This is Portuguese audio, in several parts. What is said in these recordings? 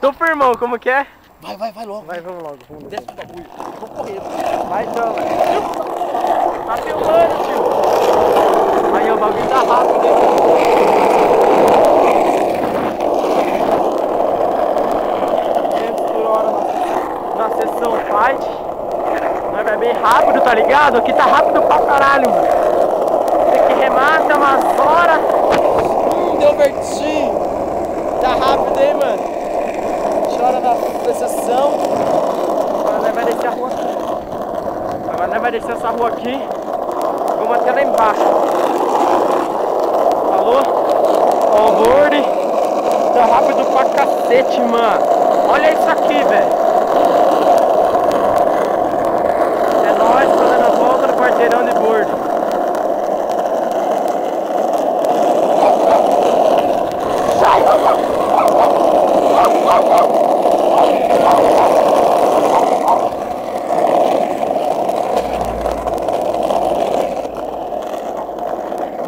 Tô firmão, como que é? Vai logo. Vai, vamos logo. Vamos Desce o bagulho. Tô correndo. Vai então, velho. Tá filmando, tio. Aí o bagulho tá rápido, hein? Na sessão fight. Mas vai bem rápido, tá ligado? Aqui tá rápido pra caralho, mano. Tem que remata umas horas. Deu vertigem. Tá rápido, hein, mano? Chora da sessão. Agora nós vai descer a rua aqui. Agora nós vai descer essa rua aqui. Vamos até lá embaixo. Falou? Ó o board. Tá rápido pra cacete, mano. Olha isso aqui, velho. É nóis fazendo a volta no quarteirão de board.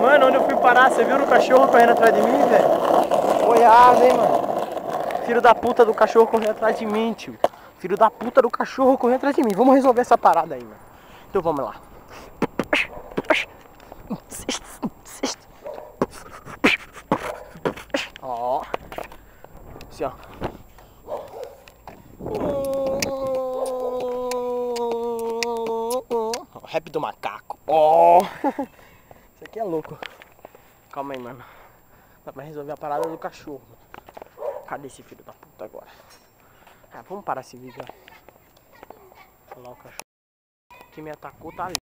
Mano, onde eu fui parar, você viu o cachorro correndo atrás de mim, velho? Goiás, hein, mano? Filho da puta do cachorro correndo atrás de mim, tio. Filho da puta do cachorro correndo atrás de mim. Vamos resolver essa parada aí, mano. Então vamos lá. Ó. Assim, ó. O rap do macaco. Ó. Isso aqui é louco. Calma aí, mano. Dá pra resolver a parada do cachorro. Cadê esse filho da puta agora? Ah, vamos parar esse vídeo, ó. Olha lá o cachorro que me atacou, tá ali.